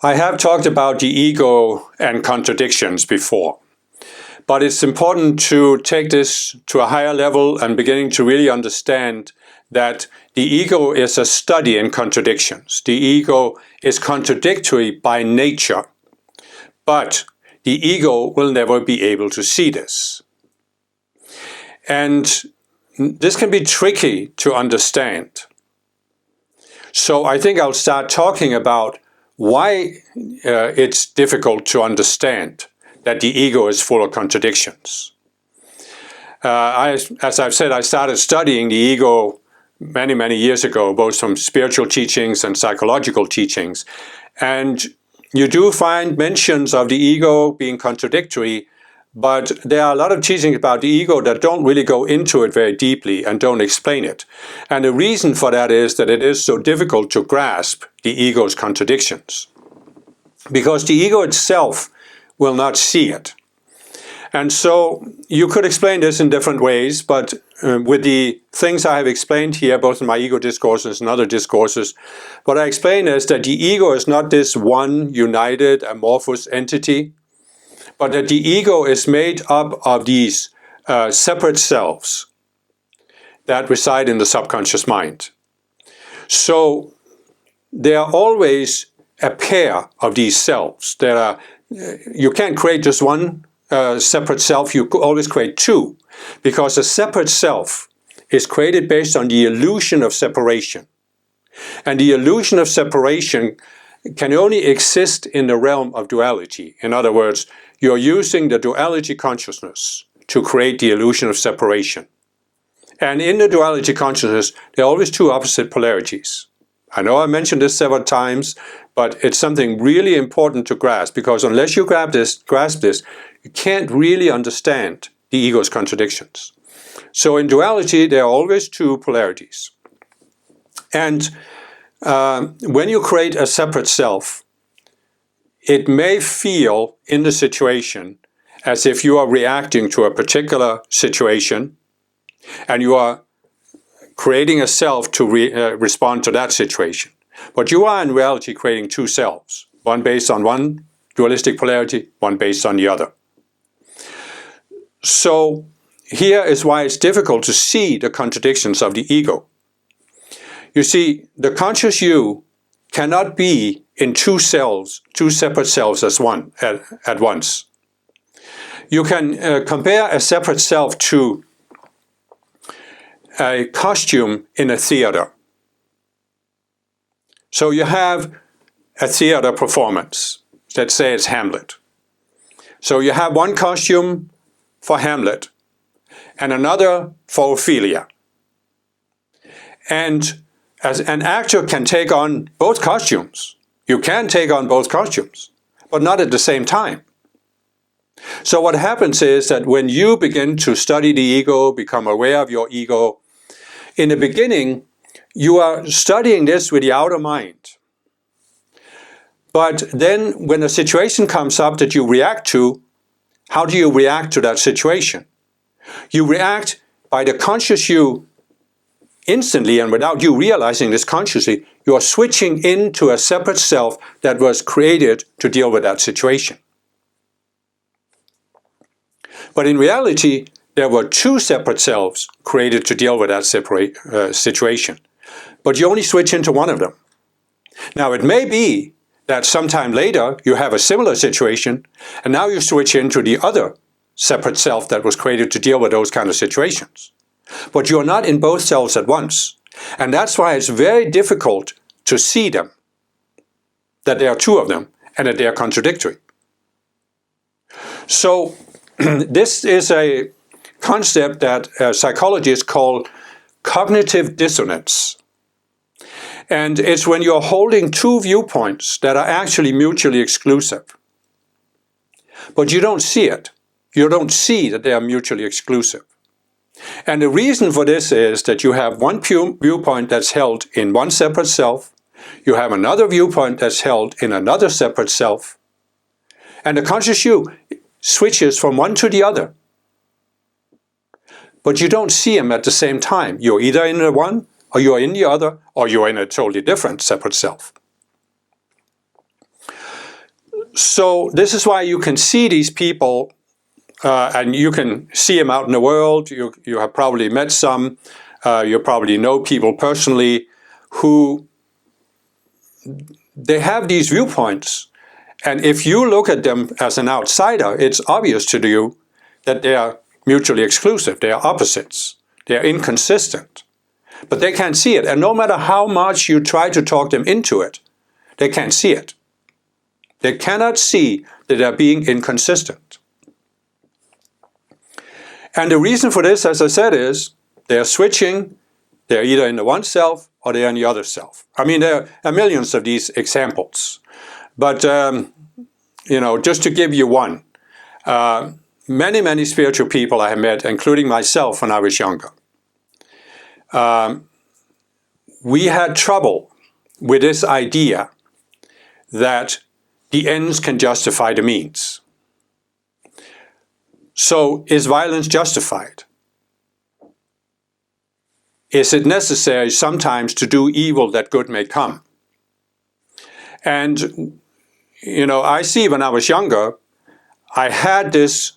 I have talked about the ego and contradictions before, but it's important to take this to a higher level and beginning to really understand that the ego is a study in contradictions. The ego is contradictory by nature, but the ego will never be able to see this. And this can be tricky to understand. So I think I'll start talking about why it's difficult to understand that the ego is full of contradictions. As I've said, I started studying the ego many years ago, both from spiritual teachings and psychological teachings. And you do find mentions of the ego being contradictory, but there are a lot of teachings about the ego that don't really go into it very deeply and don't explain it. And the reason for that is that it is so difficult to grasp the ego's contradictions, because the ego itself will not see it. And so you could explain this in different ways, but with the things I have explained here, both in my ego discourses and other discourses, what I explain is that the ego is not this one united amorphous entity, but that the ego is made up of these separate selves that reside in the subconscious mind. So there are always a pair of these selves. You can't create just one separate self, you always create two, because a separate self is created based on the illusion of separation. And the illusion of separation can only exist in the realm of duality. In other words, you're using the duality consciousness to create the illusion of separation. And in the duality consciousness, there are always two opposite polarities. I know I mentioned this several times, but it's something really important to grasp, because unless you grasp this, you can't really understand the ego's contradictions. So in duality, there are always two polarities. And when you create a separate self, it may feel in the situation as if you are reacting to a particular situation and you are creating a self to respond to that situation. But you are in reality creating two selves, one based on one dualistic polarity, one based on the other. So here is why it's difficult to see the contradictions of the ego. You see, the conscious you cannot be in two selves, two separate selves at once. You can compare a separate self to a costume in a theater. So you have a theater performance. Let's say it's Hamlet. So you have one costume for Hamlet and another for Ophelia. And as an actor can take on both costumes. You can take on both costumes, but not at the same time. So what happens is that when you begin to study the ego, become aware of your ego, in the beginning, you are studying this with the outer mind. But then when a situation comes up that you react to, how do you react to that situation? You react by the conscious you instantly, and without you realizing this consciously, you are switching into a separate self that was created to deal with that situation. But in reality, there were two separate selves created to deal with that situation. But you only switch into one of them. Now, it may be that sometime later you have a similar situation, and now you switch into the other separate self that was created to deal with those kind of situations. But you're not in both selves at once. And that's why it's very difficult to see them, that there are two of them, and that they are contradictory. So this is a concept that psychologists call cognitive dissonance. And it's when you're holding two viewpoints that are actually mutually exclusive. But you don't see it. You don't see that they are mutually exclusive. And the reason for this is that you have one viewpoint that's held in one separate self, you have another viewpoint that's held in another separate self, and the conscious you switches from one to the other. But you don't see them at the same time. You're either in the one, or you're in the other, or you're in a totally different separate self. So this is why you can see these people, and you can see them out in the world. You have probably met some. You probably know people personally who they have these viewpoints. And if you look at them as an outsider, it's obvious to you that they are mutually exclusive. They are opposites. They are inconsistent. But they can't see it. And no matter how much you try to talk them into it, they can't see it. They cannot see that they're being inconsistent. And the reason for this, as I said, is they're switching. They're either in the one self or they're in the other self. I mean, there are millions of these examples. But, just to give you one, many, many spiritual people I have met, including myself when I was younger, we had trouble with this idea that the ends can justify the means. So, is violence justified? Is it necessary sometimes to do evil that good may come? And, I see when I was younger, I had this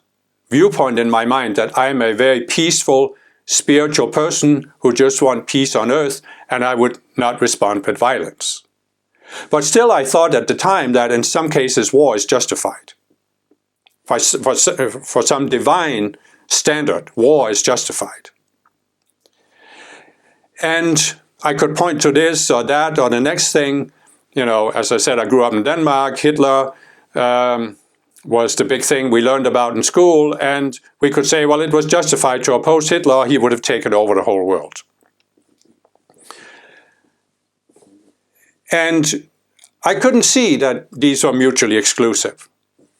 viewpoint in my mind that I'm a very peaceful, spiritual person who just wants peace on earth, and I would not respond with violence. But still, I thought at the time that in some cases war is justified. For some divine standard, war is justified. And I could point to this or that or the next thing. As I said, I grew up in Denmark. Hitler was the big thing we learned about in school. And we could say, well, it was justified to oppose Hitler. He would have taken over the whole world. And I couldn't see that these were mutually exclusive.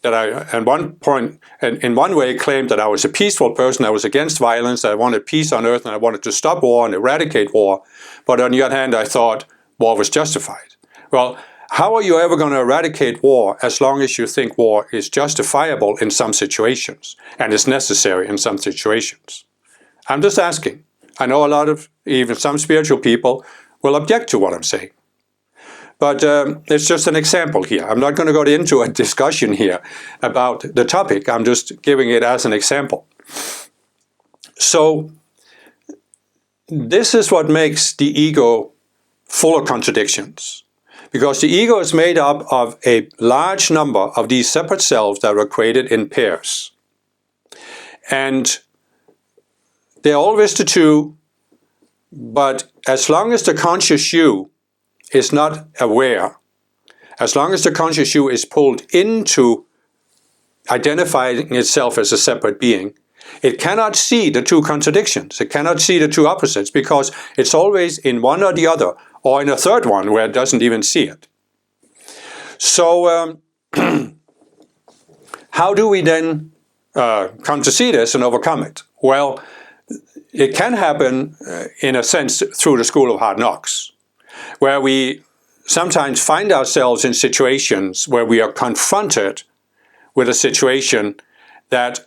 That I, at one point, in one way, claimed that I was a peaceful person. I was against violence. I wanted peace on earth, and I wanted to stop war and eradicate war. But on the other hand, I thought war was justified. Well, how are you ever going to eradicate war as long as you think war is justifiable in some situations and is necessary in some situations? I'm just asking. I know a lot of, even some spiritual people will object to what I'm saying. But it's just an example here. I'm not going to go into a discussion here about the topic. I'm just giving it as an example. So this is what makes the ego full of contradictions. Because the ego is made up of a large number of these separate selves that were created in pairs. And they're always the two, but as long as the conscious you is not aware, as long as the conscious you is pulled into identifying itself as a separate being, it cannot see the two contradictions. It cannot see the two opposites because it's always in one or the other, or in a third one where it doesn't even see it. So how do we then come to see this and overcome it? Well, it can happen in a sense through the school of hard knocks, where we sometimes find ourselves in situations where we are confronted with a situation that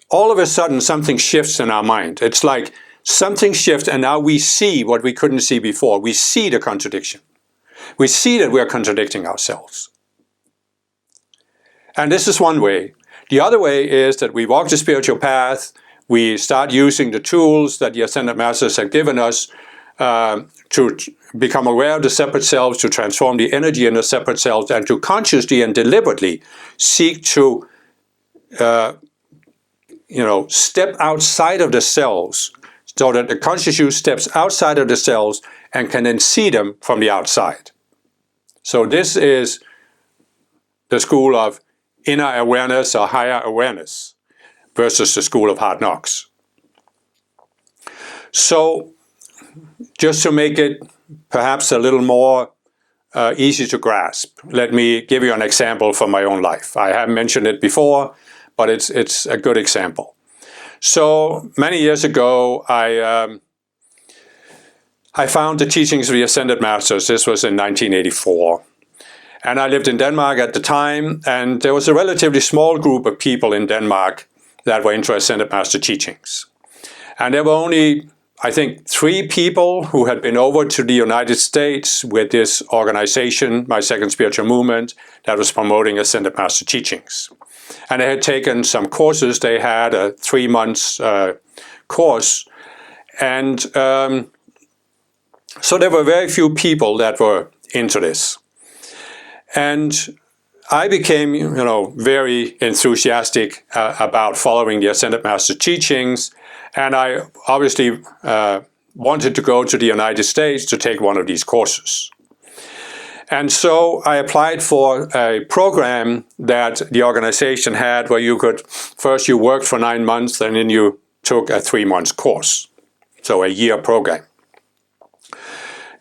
all of a sudden something shifts in our mind. It's like something shifts and now we see what we couldn't see before. We see the contradiction. We see that we're contradicting ourselves. And this is one way. The other way is that we walk the spiritual path. We start using the tools that the Ascended Masters have given us to become aware of the separate selves, to transform the energy in the separate selves, and to consciously and deliberately seek to step outside of the selves, so that the conscious you steps outside of the selves and can then see them from the outside. So this is the school of inner awareness or higher awareness versus the school of hard knocks. So just to make it perhaps a little more easy to grasp, let me give you an example from my own life. I haven't mentioned it before, but it's a good example. So many years ago, I found the teachings of the Ascended Masters. This was in 1984. And I lived in Denmark at the time, and there was a relatively small group of people in Denmark that were into Ascended Master teachings. And there were only, I think 3 people who had been over to the United States with this organization, my second spiritual movement, that was promoting Ascended Master teachings. And they had taken some courses. They had a 3 months course. And so there were very few people that were into this. And I became, very enthusiastic about following the Ascended Master teachings. And I obviously wanted to go to the United States to take one of these courses. And so I applied for a program that the organization had where you could, first you worked for 9 months, and then you took a 3-month course. So a year program.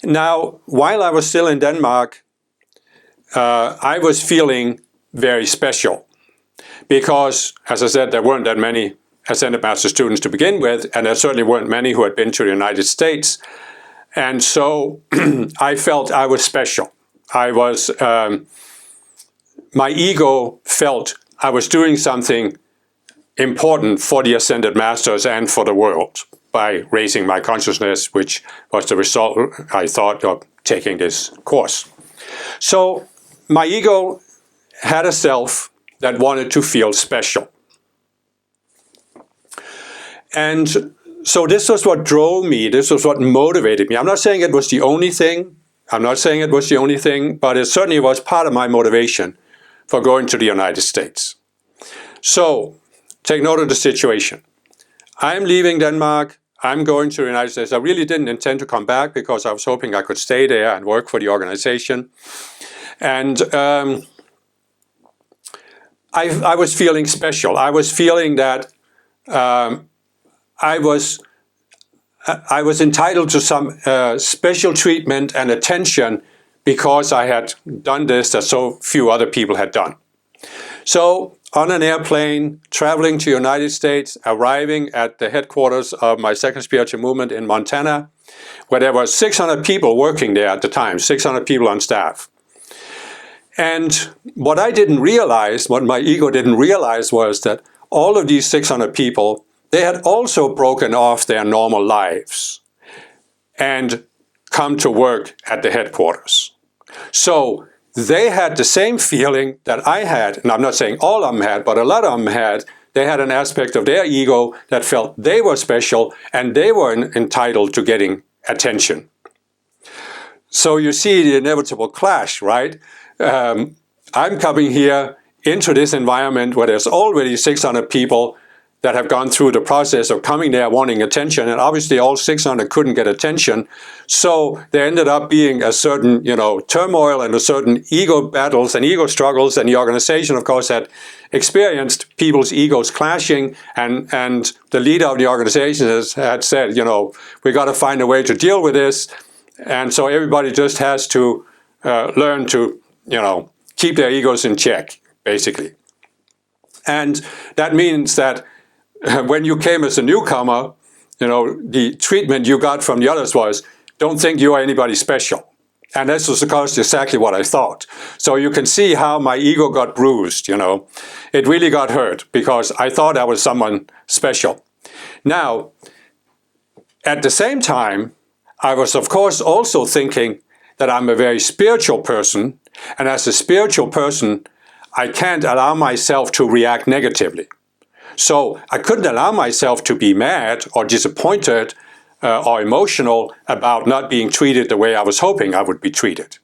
Now, while I was still in Denmark, I was feeling very special because, as I said, there weren't that many Ascended Master students to begin with, and there certainly weren't many who had been to the United States. And so I felt I was special. My ego felt I was doing something important for the Ascended Masters and for the world by raising my consciousness, which was the result, I thought, of taking this course. So my ego had a self that wanted to feel special. And so this was what drove me, this was what motivated me. I'm not saying it was the only thing, but it certainly was part of my motivation for going to the United States. So, take note of the situation. I'm leaving Denmark, I'm going to the United States. I really didn't intend to come back because I was hoping I could stay there and work for the organization. And I was feeling special. I was feeling that I was entitled to some special treatment and attention because I had done this that so few other people had done. So on an airplane, traveling to the United States, arriving at the headquarters of my second spiritual movement in Montana, where there were 600 people working there at the time, 600 people on staff. And what I didn't realize, what my ego didn't realize, was that all of these 600 people, they had also broken off their normal lives and come to work at the headquarters. So they had the same feeling that I had, and I'm not saying all of them had, but a lot of them had. They had an aspect of their ego that felt they were special and they were entitled to getting attention. So you see the inevitable clash, right? I'm coming here into this environment where there's already 600 people that have gone through the process of coming there wanting attention, and obviously all 600 couldn't get attention. So there ended up being a certain, turmoil and a certain ego battles and ego struggles, and the organization, of course, had experienced people's egos clashing, and the leader of the organization had said, we got to find a way to deal with this, and so everybody just has to learn to, keep their egos in check, basically. And that means that when you came as a newcomer, the treatment you got from the others was, don't think you are anybody special. And this was, of course, exactly what I thought. So you can see how my ego got bruised, It really got hurt because I thought I was someone special. Now, at the same time, I was, of course, also thinking that I'm a very spiritual person. And as a spiritual person, I can't allow myself to react negatively. So I couldn't allow myself to be mad or disappointed or emotional about not being treated the way I was hoping I would be treated,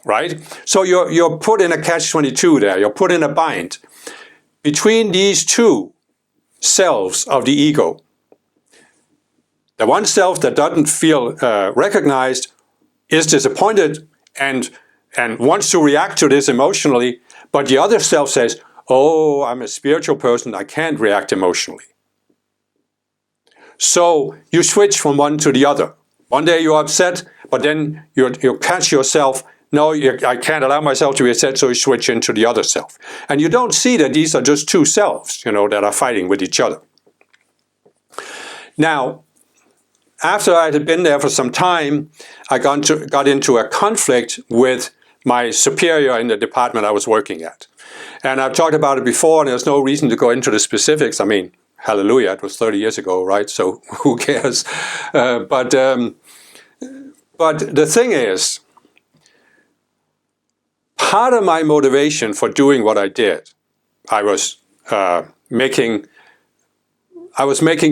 right? So you're put in a catch-22 there. You're put in a bind between these two selves of the ego. The one self that doesn't feel recognized is disappointed and wants to react to this emotionally, but the other self says, oh, I'm a spiritual person, I can't react emotionally. So you switch from one to the other. One day you're upset, but then you catch yourself, no, I can't allow myself to be upset, so you switch into the other self. And you don't see that these are just two selves, that are fighting with each other. Now, after I had been there for some time, I got into a conflict with my superior in the department I was working at. And I've talked about it before, and there's no reason to go into the specifics. I mean, hallelujah, it was 30 years ago, right? So who cares? But the thing is, part of my motivation for doing what I did, I was making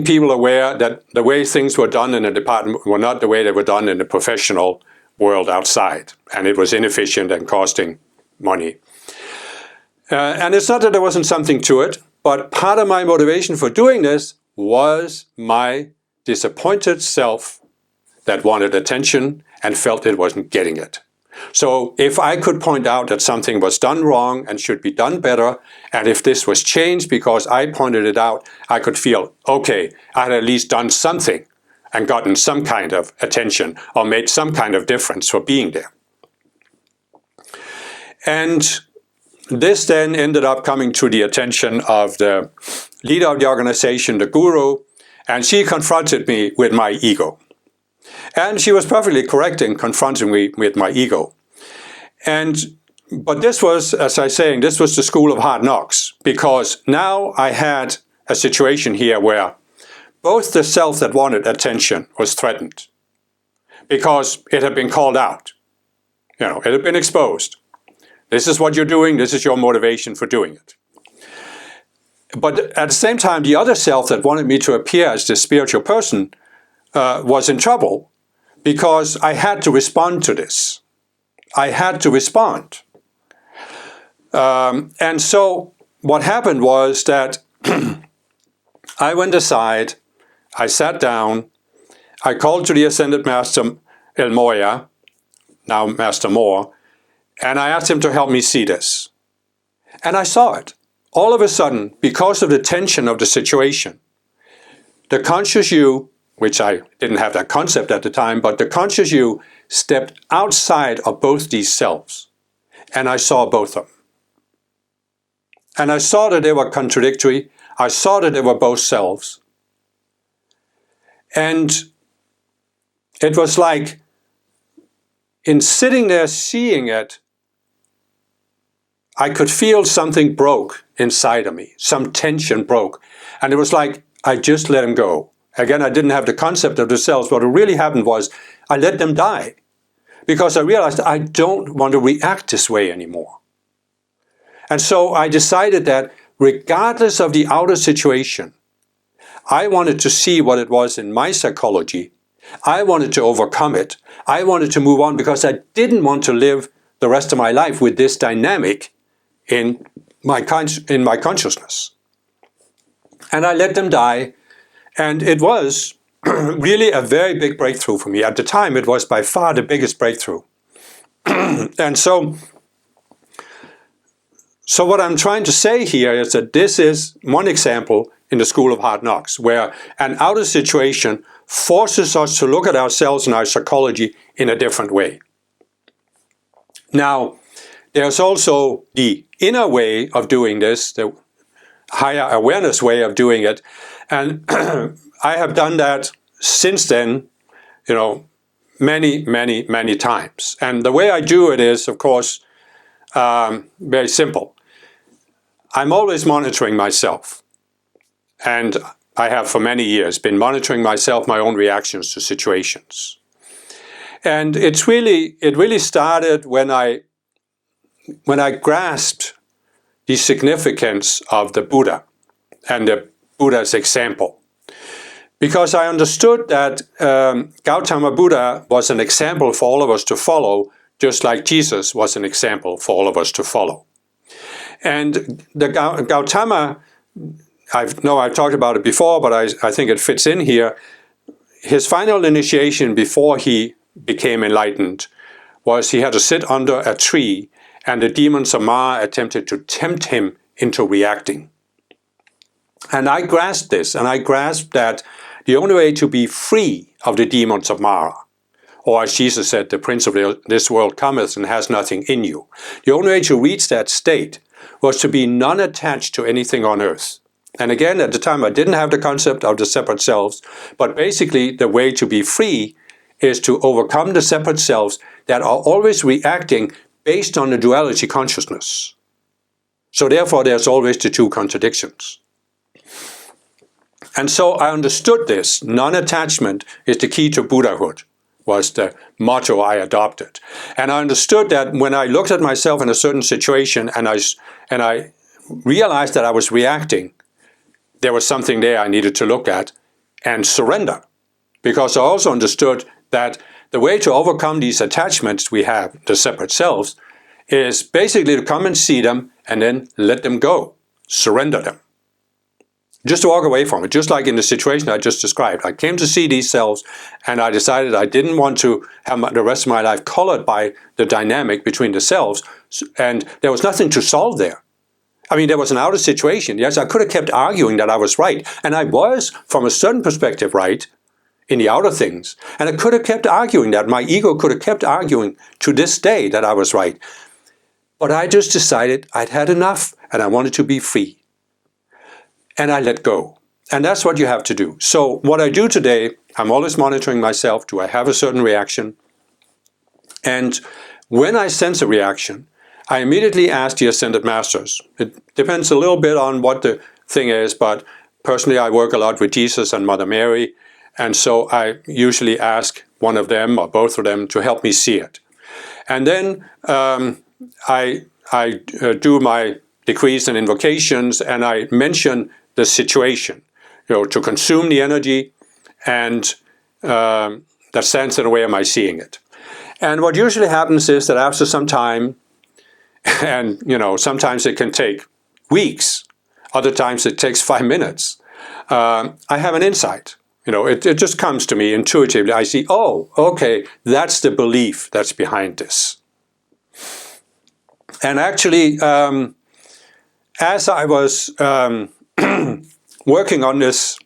people aware that the way things were done in a department were not the way they were done in the professional world outside. And it was inefficient and costing money. And it's not that there wasn't something to it, but part of my motivation for doing this was my disappointed self that wanted attention and felt it wasn't getting it. So if I could point out that something was done wrong and should be done better, and if this was changed because I pointed it out, I could feel, okay, I had at least done something and gotten some kind of attention or made some kind of difference for being there. And this then ended up coming to the attention of the leader of the organization, the guru, and she confronted me with my ego. And she was perfectly correct in confronting me with my ego. But this was, as I was saying, this was the school of hard knocks, because now I had a situation here where both the self that wanted attention was threatened because it had been called out. It had been exposed. This is what you're doing. This is your motivation for doing it. But at the same time, the other self that wanted me to appear as this spiritual person was in trouble because I had to respond to this. I had to respond. And so what happened was that I went aside, I sat down, I called to the Ascended Master El Moya, now Master Moore, and I asked him to help me see this. And I saw it. All of a sudden, because of the tension of the situation, the conscious you, which I didn't have that concept at the time, but the conscious you stepped outside of both these selves. And I saw both of them. And I saw that they were contradictory. I saw that they were both selves. And it was like, in sitting there seeing it, I could feel something broke inside of me. Some tension broke. And it was like, I just let them go. Again, I didn't have the concept of the selves. What really happened was, I let them die. Because I realized I don't want to react this way anymore. And so I decided that regardless of the outer situation, I wanted to see what it was in my psychology. I wanted to overcome it. I wanted to move on because I didn't want to live the rest of my life with this dynamic in my consciousness. And I let them die. And it was really a very big breakthrough for me. At the time, it was by far the biggest breakthrough. And so what I'm trying to say here is that this is one example in the school of hard knocks, where an outer situation forces us to look at ourselves and our psychology in a different way. Now, there's also the inner way of doing this, the higher awareness way of doing it. And I have done that since then, many, many, many times. And the way I do it is, of course, very simple. I'm always monitoring myself. And I have for many years been monitoring myself, my own reactions to situations. And it really started when I grasped the significance of the Buddha and the Buddha's example. Because I understood that Gautama Buddha was an example for all of us to follow, just like Jesus was an example for all of us to follow. And the Gautama, I've talked about it before, but I think it fits in here. His final initiation before he became enlightened was he had to sit under a tree, and the demons of Mara attempted to tempt him into reacting. And I grasped this, and I grasped that the only way to be free of the demons of Mara, or as Jesus said, the prince of this world cometh and has nothing in you. The only way to reach that state was to be non-attached to anything on earth. And again, at the time, I didn't have the concept of the separate selves, but basically the way to be free is to overcome the separate selves that are always reacting based on the duality consciousness. So therefore, there's always the two contradictions. And so I understood this. Non-attachment is the key to Buddhahood, was the motto I adopted. And I understood that when I looked at myself in a certain situation and I realized that I was reacting, there was something there I needed to look at and surrender. Because I also understood that the way to overcome these attachments we have, the separate selves, is basically to come and see them and then let them go, surrender them. Just to walk away from it, just like in the situation I just described. I came to see these selves and I decided I didn't want to have the rest of my life colored by the dynamic between the selves, and there was nothing to solve there. I mean, there was an outer situation. Yes, I could have kept arguing that I was right, and I was, from a certain perspective, right in the outer things. And I could have kept arguing that. My ego could have kept arguing to this day that I was right. But I just decided I'd had enough and I wanted to be free. And I let go. And that's what you have to do. So what I do today, I'm always monitoring myself. Do I have a certain reaction? And when I sense a reaction, I immediately ask the Ascended Masters. It depends a little bit on what the thing is, but personally I work a lot with Jesus and Mother Mary, and so I usually ask one of them or both of them to help me see it. And then I do my decrees and invocations, and I mention the situation, to consume the energy, and that stands in the way of my seeing it. And what usually happens is that after some time, and sometimes it can take weeks, other times it takes 5 minutes, I have an insight. It just comes to me intuitively. I see, oh, okay, that's the belief that's behind this. And actually, as I was working on this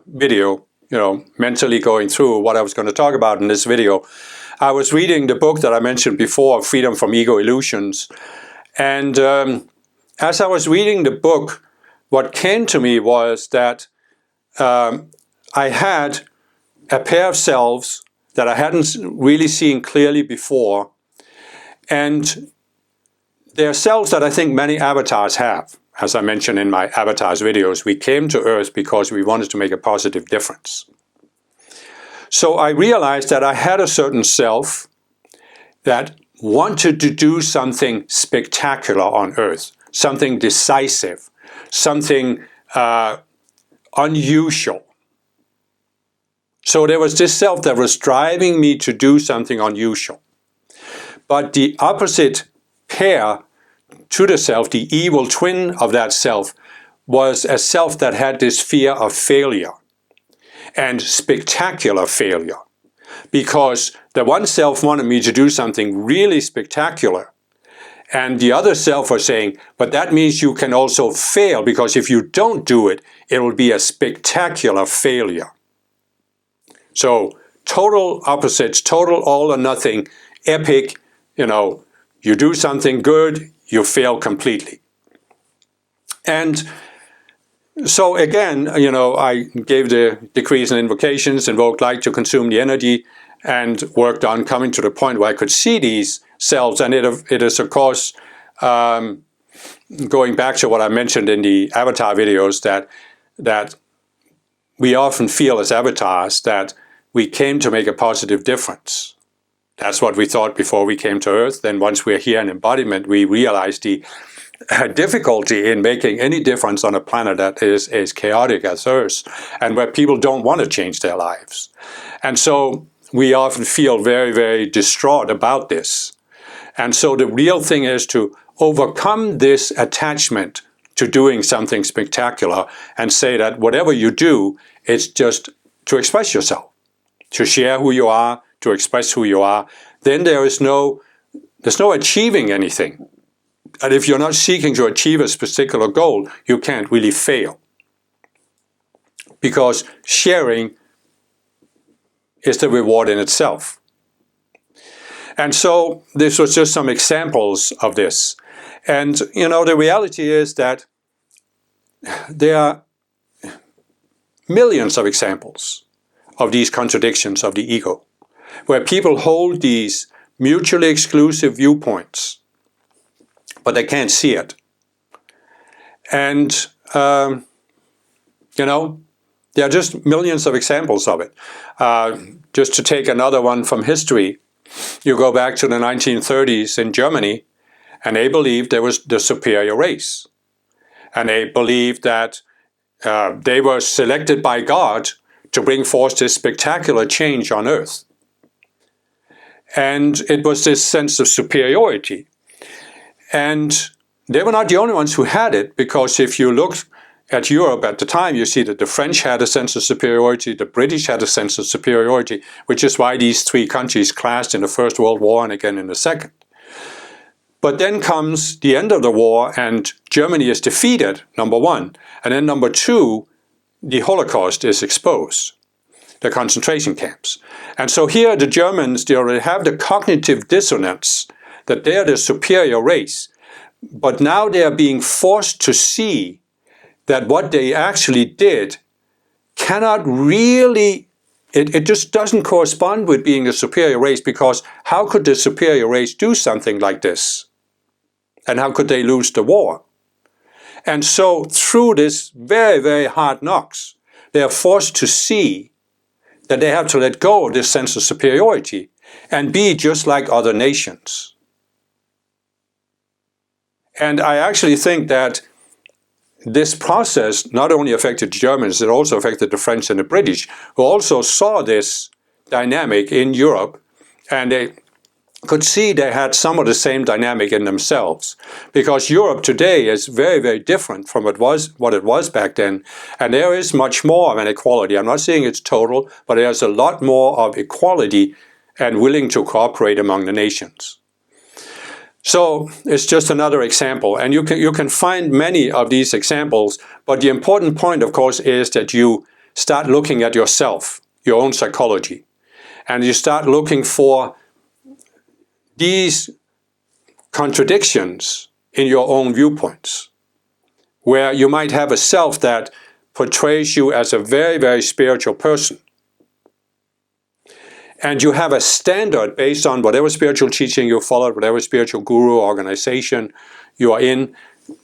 video, mentally going through what I was going to talk about in this video, I was reading the book that I mentioned before, Freedom from Ego Illusions. And as I was reading the book, what came to me was that I had a pair of selves that I hadn't really seen clearly before. And they're selves that I think many avatars have. As I mentioned in my avatars videos, we came to Earth because we wanted to make a positive difference. So I realized that I had a certain self that wanted to do something spectacular on Earth, something decisive, something unusual. So there was this self that was driving me to do something unusual. But the opposite pair to the self, the evil twin of that self, was a self that had this fear of failure and spectacular failure. Because the one self wanted me to do something really spectacular, and the other self was saying, but that means you can also fail, because if you don't do it, it will be a spectacular failure. So total opposites, total all or nothing, epic, you do something good, you fail completely. And so again, I gave the decrees and invocations, invoked light to consume the energy, and worked on coming to the point where I could see these selves. And it is, of course, going back to what I mentioned in the avatar videos, that we often feel as avatars that we came to make a positive difference. That's what we thought before we came to Earth. Then once we're here in embodiment, we realize the difficulty in making any difference on a planet that is as chaotic as Earth, and where people don't want to change their lives. And so we often feel very, very distraught about this. And so the real thing is to overcome this attachment to doing something spectacular and say that whatever you do, it's just to express yourself, to share who you are, to express who you are. Then there's no achieving anything. And if you're not seeking to achieve a particular goal, you can't really fail. Because sharing is the reward in itself. And so this was just some examples of this. And the reality is that there are millions of examples of these contradictions of the ego, where people hold these mutually exclusive viewpoints, but they can't see it. And You know, there are just millions of examples of it. Just to take another one from history, you go back to the 1930s in Germany, and they believed there was the superior race. And they believed that they were selected by God to bring forth this spectacular change on earth. And it was this sense of superiority. And they were not the only ones who had it, because if you look at Europe at the time, you see that the French had a sense of superiority, the British had a sense of superiority, which is why these three countries clashed in the First World War and again in the Second. But then comes the end of the war, and Germany is defeated, number one. And then number two, the Holocaust is exposed, the concentration camps. And so here the Germans, they already have the cognitive dissonance that they are the superior race. But now they are being forced to see that what they actually did cannot really, it just doesn't correspond with being a superior race, because how could the superior race do something like this? And how could they lose the war? And so through this very, very hard knocks, they are forced to see that they have to let go of this sense of superiority and be just like other nations. And I actually think that this process not only affected Germans, it also affected the French and the British, who also saw this dynamic in Europe, and they could see they had some of the same dynamic in themselves. Because Europe today is very, very different from what it was back then, and there is much more of an equality. I'm not saying it's total, but there's a lot more of equality and willing to cooperate among the nations. So it's just another example, and you can find many of these examples, but the important point, of course, is that you start looking at yourself, your own psychology, and you start looking for these contradictions in your own viewpoints, where you might have a self that portrays you as a very, very spiritual person. And you have a standard based on whatever spiritual teaching you followed, whatever spiritual guru or organization you are in.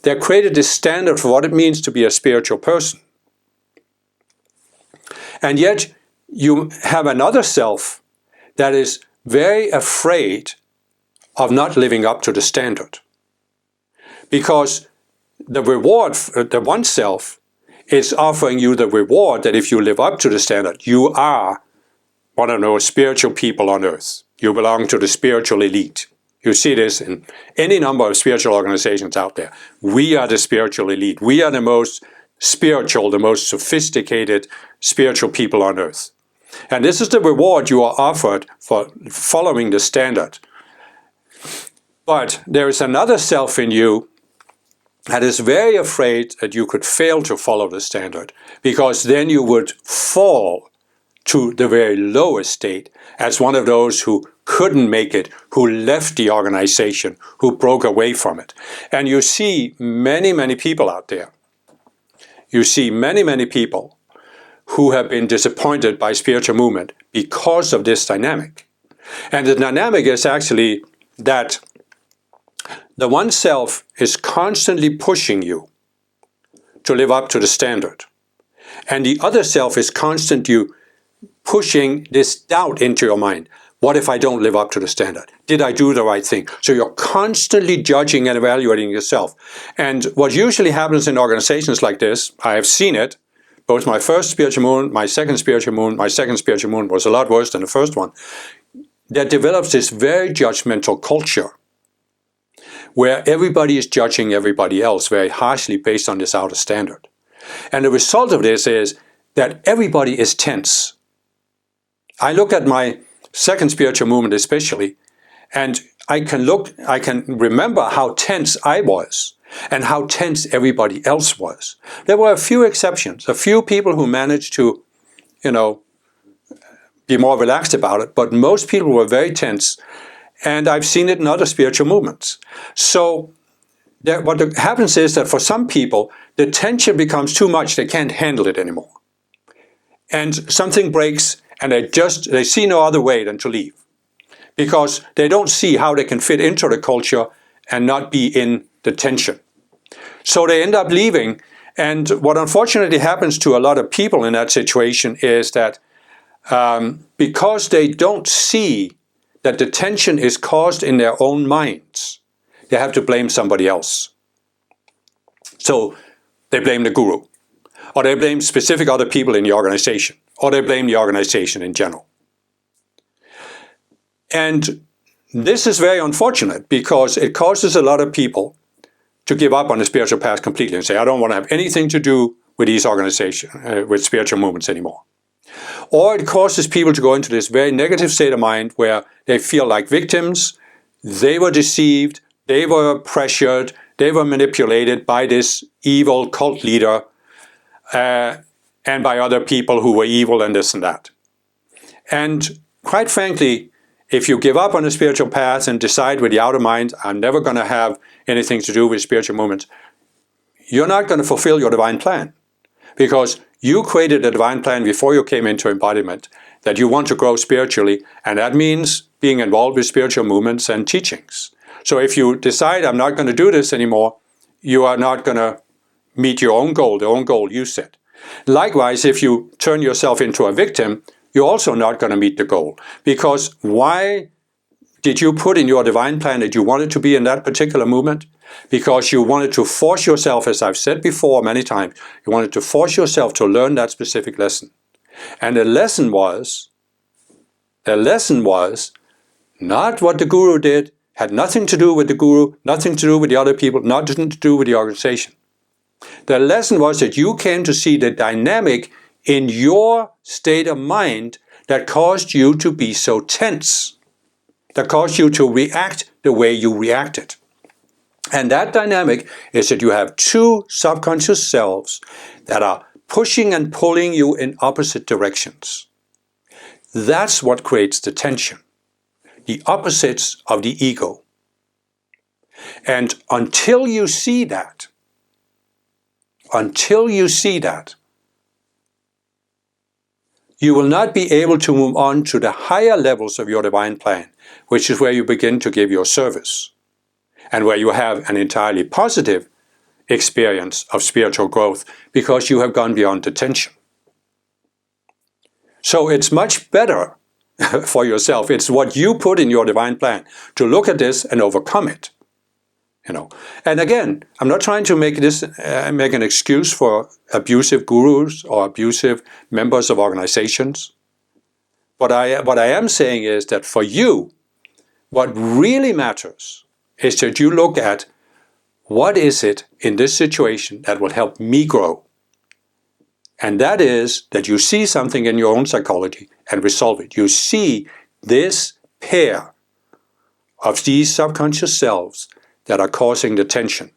They created this standard for what it means to be a spiritual person. And yet you have another self that is very afraid of not living up to the standard. Because the reward, the one self, is offering you the reward that if you live up to the standard, you are one of those spiritual people on earth. You belong to the spiritual elite. You see this in any number of spiritual organizations out there. We are the spiritual elite. We are the most spiritual, the most sophisticated spiritual people on earth. And this is the reward you are offered for following the standard. But there is another self in you that is very afraid that you could fail to follow the standard, because then you would fall to the very lowest state as one of those who couldn't make it, who left the organization, who broke away from it. And you see many, many people out there. You see many, many people who have been disappointed by spiritual movement because of this dynamic. And the dynamic is actually that the one self is constantly pushing you to live up to the standard. And the other self is constantly pushing this doubt into your mind. What if I don't live up to the standard? Did I do the right thing? So you're constantly judging and evaluating yourself. And what usually happens in organizations like this, I have seen it, both my first spiritual moon, my second spiritual moon was a lot worse than the first one. There develops this very judgmental culture where everybody is judging everybody else very harshly based on this outer standard. And the result of this is that everybody is tense. I look at my second spiritual movement especially, and I can remember how tense I was and how tense everybody else was. There were a few exceptions, a few people who managed to, be more relaxed about it, but most people were very tense, and I've seen it in other spiritual movements. So what happens is that for some people, the tension becomes too much, they can't handle it anymore. And something breaks, and they see no other way than to leave, because they don't see how they can fit into the culture and not be in the tension. So they end up leaving, And what unfortunately happens to a lot of people in that situation is that because they don't see that the tension is caused in their own minds, they have to blame somebody else. So they blame the guru, or they blame specific other people in the organization, or they blame the organization in general. And this is very unfortunate because it causes a lot of people to give up on the spiritual path completely and say, I don't want to have anything to do with these organizations, with spiritual movements anymore. Or it causes people to go into this very negative state of mind where they feel like victims, they were deceived, they were pressured, they were manipulated by this evil cult leader and by other people who were evil and this and that. And quite frankly, if you give up on the spiritual path and decide with the outer mind, I'm never going to have anything to do with spiritual movements, you're not going to fulfill your divine plan. Because you created a divine plan before you came into embodiment that you want to grow spiritually, and that means being involved with spiritual movements and teachings. So if you decide, I'm not going to do this anymore, you are not going to meet your own goal, the own goal you set. Likewise, if you turn yourself into a victim, you're also not going to meet the goal. Because why did you put in your divine plan that you wanted to be in that particular movement? Because you wanted to force yourself, as I've said before many times, you wanted to force yourself to learn that specific lesson. And the lesson was not what the guru did, had nothing to do with the guru, nothing to do with the other people, nothing to do with the organization. The lesson was that you came to see the dynamic in your state of mind that caused you to be so tense, that caused you to react the way you reacted. And that dynamic is that you have two subconscious selves that are pushing and pulling you in opposite directions. That's what creates the tension, the opposites of the ego. And until you see that, you will not be able to move on to the higher levels of your divine plan, which is where you begin to give your service, and where you have an entirely positive experience of spiritual growth because you have gone beyond the tension. So it's much better for yourself. It's what you put in your divine plan to look at this and overcome it. And again, I'm not trying to make an excuse for abusive gurus or abusive members of organizations. What I am saying is that for you, what really matters is that you look at what is it in this situation that will help me grow. And that is that you see something in your own psychology and resolve it. You see this pair of these subconscious selves that are causing the tension.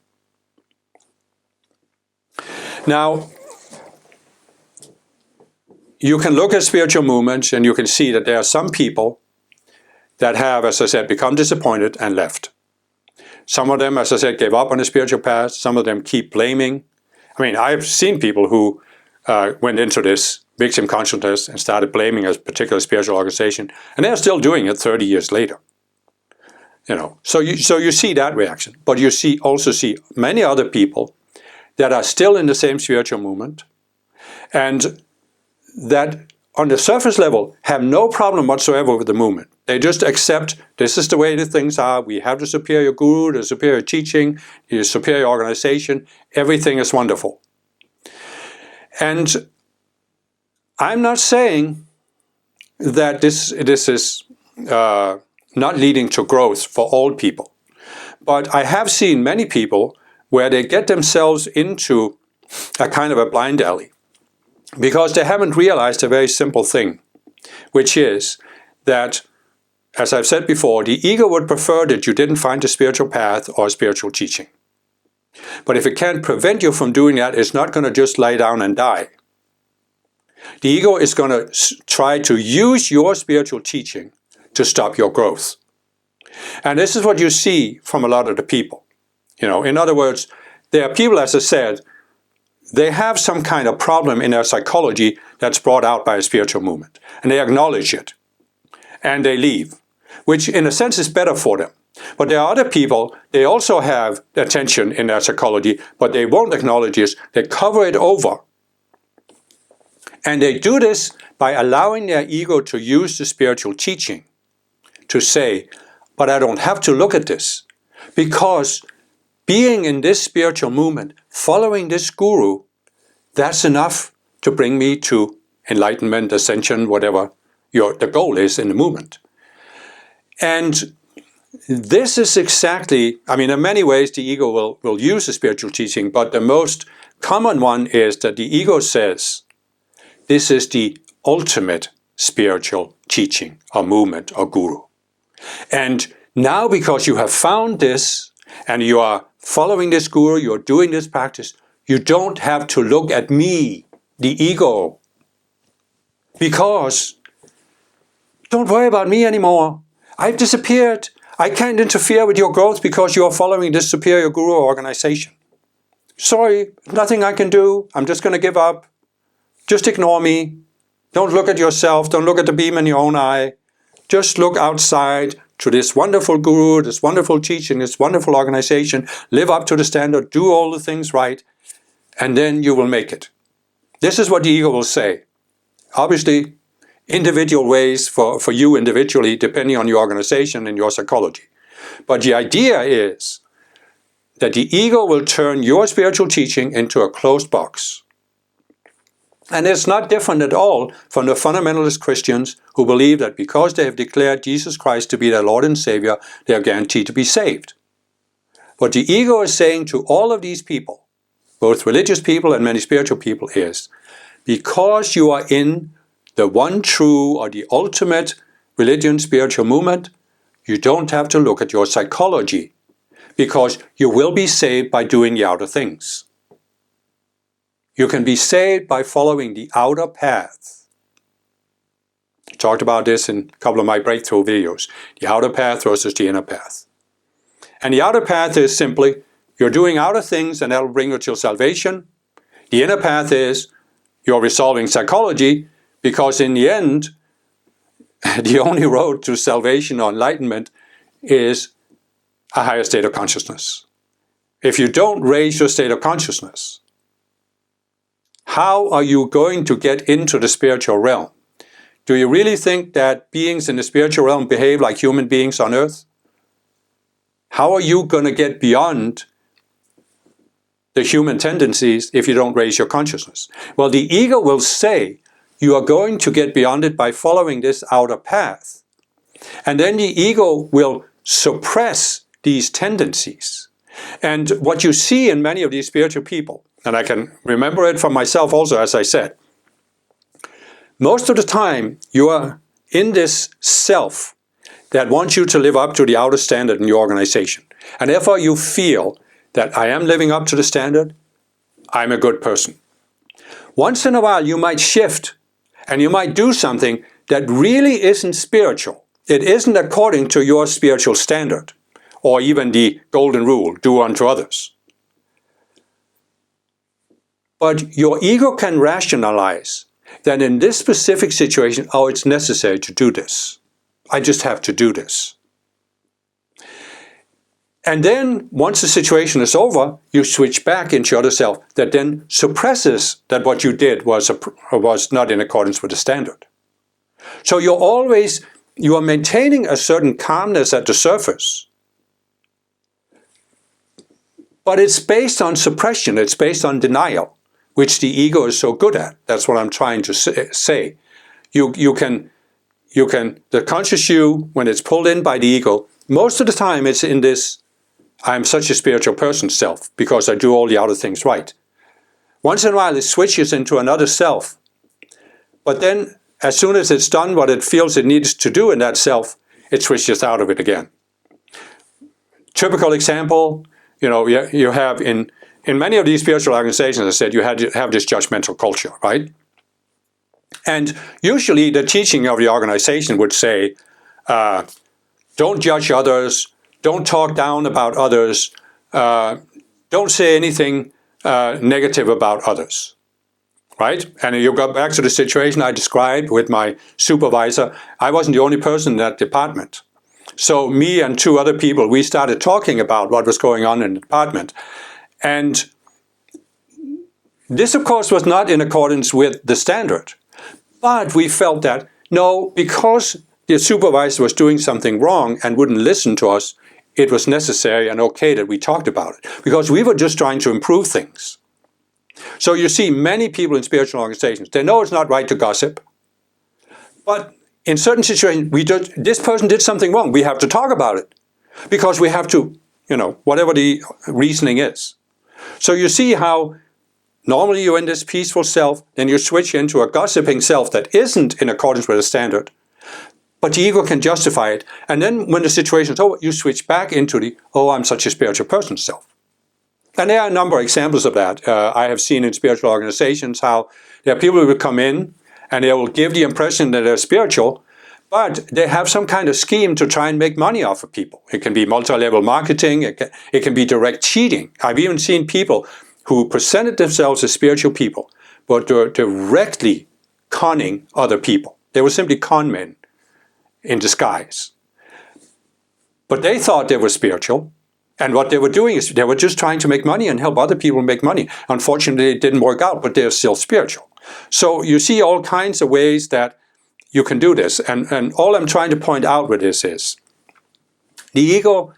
Now, you can look at spiritual movements and you can see that there are some people that have, as I said, become disappointed and left. Some of them, as I said, gave up on the spiritual path. Some of them keep blaming. I mean, I've seen people who went into this victim consciousness and started blaming a particular spiritual organization, and they're still doing it 30 years later. So you see that reaction, but you also see many other people that are still in the same spiritual movement, and that on the surface level have no problem whatsoever with the movement. They just accept this is the way the things are. We have the superior guru, the superior teaching, the superior organization. Everything is wonderful. And I'm not saying that this is not leading to growth for all people. But I have seen many people where they get themselves into a kind of a blind alley because they haven't realized a very simple thing, which is that, as I've said before, the ego would prefer that you didn't find a spiritual path or a spiritual teaching. But if it can't prevent you from doing that, it's not going to just lie down and die. The ego is going to try to use your spiritual teaching to stop your growth. And this is what you see from a lot of the people. In other words, there are people, as I said, they have some kind of problem in their psychology that's brought out by a spiritual movement. And they acknowledge it. And they leave, which in a sense is better for them. But there are other people, they also have attention in their psychology, but they won't acknowledge this. They cover it over. And they do this by allowing their ego to use the spiritual teaching to say, but I don't have to look at this, because being in this spiritual movement, following this guru, that's enough to bring me to enlightenment, ascension, whatever the goal is in the movement. And this is exactly, I mean, in many ways the ego will use the spiritual teaching, but the most common one is that the ego says, this is the ultimate spiritual teaching or movement or guru. And now because you have found this and you are following this guru, you're doing this practice, you don't have to look at me, the ego, because don't worry about me anymore. I've disappeared. I can't interfere with your growth because you are following this superior guru organization. Sorry, nothing I can do. I'm just going to give up. Just ignore me. Don't look at yourself. Don't look at the beam in your own eye. Just look outside to this wonderful guru, this wonderful teaching, this wonderful organization. Live up to the standard. Do all the things right. And then you will make it. This is what the ego will say. Obviously, individual ways for you individually, depending on your organization and your psychology. But the idea is that the ego will turn your spiritual teaching into a closed box. And it's not different at all from the fundamentalist Christians who believe that because they have declared Jesus Christ to be their Lord and Savior, they are guaranteed to be saved. What the ego is saying to all of these people, both religious people and many spiritual people, is because you are in the one true or the ultimate religion, spiritual movement, you don't have to look at your psychology because you will be saved by doing the outer things. You can be saved by following the outer path. I talked about this in a couple of my breakthrough videos. The outer path versus the inner path. And the outer path is simply, you're doing outer things and that'll bring you to salvation. The inner path is, you're resolving psychology, because in the end, the only road to salvation or enlightenment is a higher state of consciousness. If you don't raise your state of consciousness, how are you going to get into the spiritual realm? Do you really think that beings in the spiritual realm behave like human beings on earth? How are you going to get beyond the human tendencies if you don't raise your consciousness? Well, the ego will say, you are going to get beyond it by following this outer path. And then the ego will suppress these tendencies. And what you see in many of these spiritual people, and I can remember it from myself also, as I said, most of the time you are in this self that wants you to live up to the outer standard in your organization. And therefore you feel that I am living up to the standard, I'm a good person. Once in a while you might shift and you might do something that really isn't spiritual. It isn't according to your spiritual standard, or even the golden rule, do unto others. But your ego can rationalize that in this specific situation, oh, it's necessary to do this. I just have to do this. And then, once the situation is over, you switch back into your other self that then suppresses that what you did was not in accordance with the standard. So you are maintaining a certain calmness at the surface. But it's based on suppression, it's based on denial, which the ego is so good at. That's what I'm trying to say. The conscious you, when it's pulled in by the ego, most of the time it's in this I'm such a spiritual person self because I do all the other things right. Once in a while it switches into another self. But then as soon as it's done what it feels it needs to do in that self, it switches out of it again. Typical example, you have in many of these spiritual organizations, I said, you have this judgmental culture, right? And usually the teaching of the organization would say, don't judge others, don't talk down about others, don't say anything negative about others, right? And you go back to the situation I described with my supervisor. I wasn't the only person in that department. So me and two other people, we started talking about what was going on in the department. And this, of course, was not in accordance with the standard. But we felt that, no, because the supervisor was doing something wrong and wouldn't listen to us, it was necessary and okay that we talked about it. Because we were just trying to improve things. So you see, many people in spiritual organizations, they know it's not right to gossip. But in certain situations, this person did something wrong. We have to talk about it. Because we have to, whatever the reasoning is. So you see how normally you're in this peaceful self, then you switch into a gossiping self that isn't in accordance with the standard. But the ego can justify it. And then when the situation is over, you switch back into the, oh, I'm such a spiritual person self. And there are a number of examples of that. I have seen in spiritual organizations how there are people who will come in and they will give the impression that they're spiritual, but they have some kind of scheme to try and make money off of people. It can be multi-level marketing. It can be direct cheating. I've even seen people who presented themselves as spiritual people, but were directly conning other people. They were simply con men in disguise. But they thought they were spiritual. And what they were doing is they were just trying to make money and help other people make money. Unfortunately, it didn't work out, but they're still spiritual. So you see all kinds of ways that you can do this. And all I'm trying to point out with this is the ego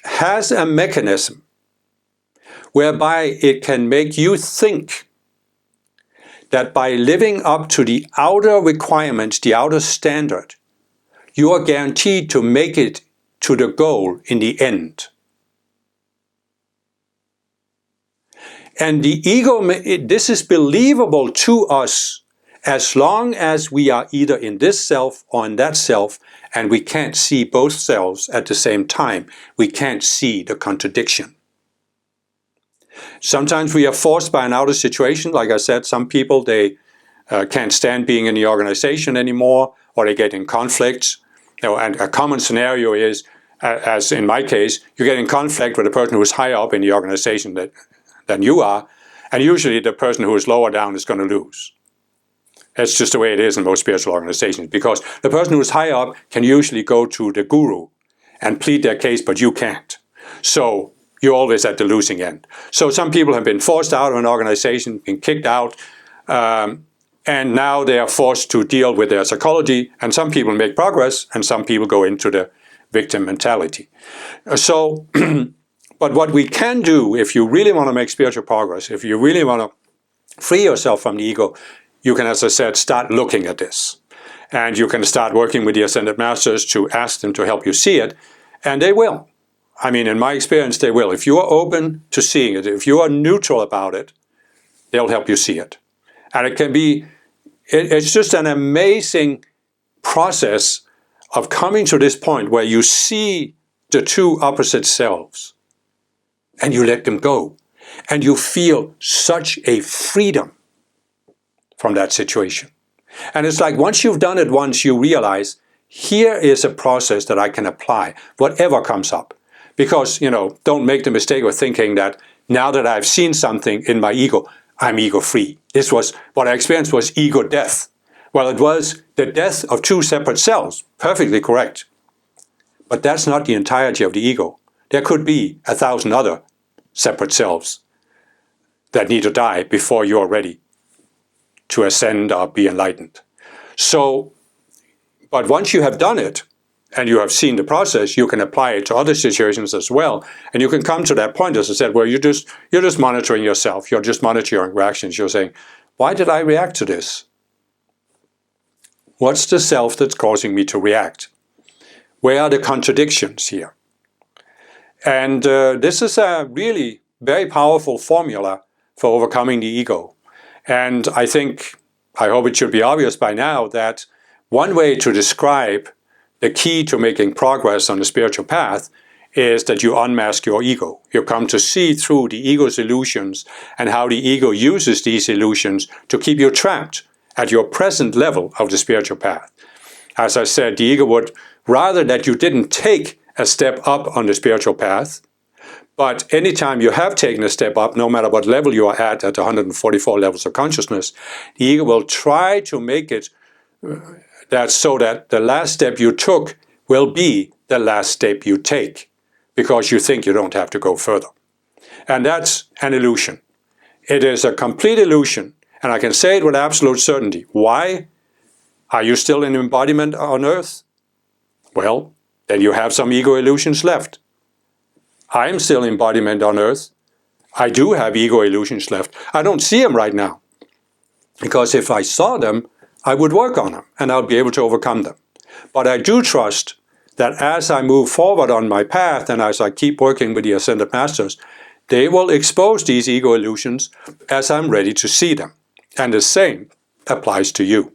has a mechanism whereby it can make you think that by living up to the outer requirements, the outer standard, you are guaranteed to make it to the goal in the end. And the ego, this is believable to us as long as we are either in this self or in that self, and we can't see both selves at the same time. We can't see the contradiction. Sometimes we are forced by an outer situation. Like I said, some people, they can't stand being in the organization anymore, or they get in conflicts. And a common scenario is, as in my case, you get in conflict with a person who is higher up in the organization than you are, and usually the person who is lower down is going to lose. That's just the way it is in most spiritual organizations, because the person who is higher up can usually go to the guru and plead their case, but you can't. So you're always at the losing end. So some people have been forced out of an organization, been kicked out, and now they are forced to deal with their psychology, and some people make progress, and some people go into the victim mentality. So, but what we can do, if you really want to make spiritual progress, if you really want to free yourself from the ego, you can, as I said, start looking at this. And you can start working with the Ascended Masters to ask them to help you see it, and they will. I mean, in my experience, they will. If you are open to seeing it, if you are neutral about it, they'll help you see it. And it can be, it's just an amazing process of coming to this point where you see the two opposite selves and you let them go. And you feel such a freedom from that situation. And it's like once you've done it once, you realize here is a process that I can apply, whatever comes up. Because, don't make the mistake of thinking that now that I've seen something in my ego, I'm ego-free. This was, what I experienced was ego death. Well, it was the death of two separate selves. Perfectly correct. But that's not the entirety of the ego. There could be 1,000 other separate selves that need to die before you are ready to ascend or be enlightened. So, but once you have done it, and you have seen the process, you can apply it to other situations as well. And you can come to that point, as I said, where you're just monitoring yourself. You're just monitoring your reactions. You're saying, why did I react to this? What's the self that's causing me to react? Where are the contradictions here? And this is a really very powerful formula for overcoming the ego. And I hope it should be obvious by now that one way to describe the key to making progress on the spiritual path is that you unmask your ego. You come to see through the ego's illusions and how the ego uses these illusions to keep you trapped at your present level of the spiritual path. As I said, the ego would rather that you didn't take a step up on the spiritual path, but anytime you have taken a step up, no matter what level you are at 144 levels of consciousness, the ego will try to make it that so that the last step you took will be the last step you take because you think you don't have to go further. And that's an illusion. It is a complete illusion, and I can say it with absolute certainty. Why? Are you still an embodiment on earth? Well, then you have some ego illusions left. I'm still embodiment on earth. I do have ego illusions left. I don't see them right now, because if I saw them, I would work on them, and I'll be able to overcome them. But I do trust that as I move forward on my path, and as I keep working with the Ascended Masters, they will expose these ego illusions as I'm ready to see them. And the same applies to you.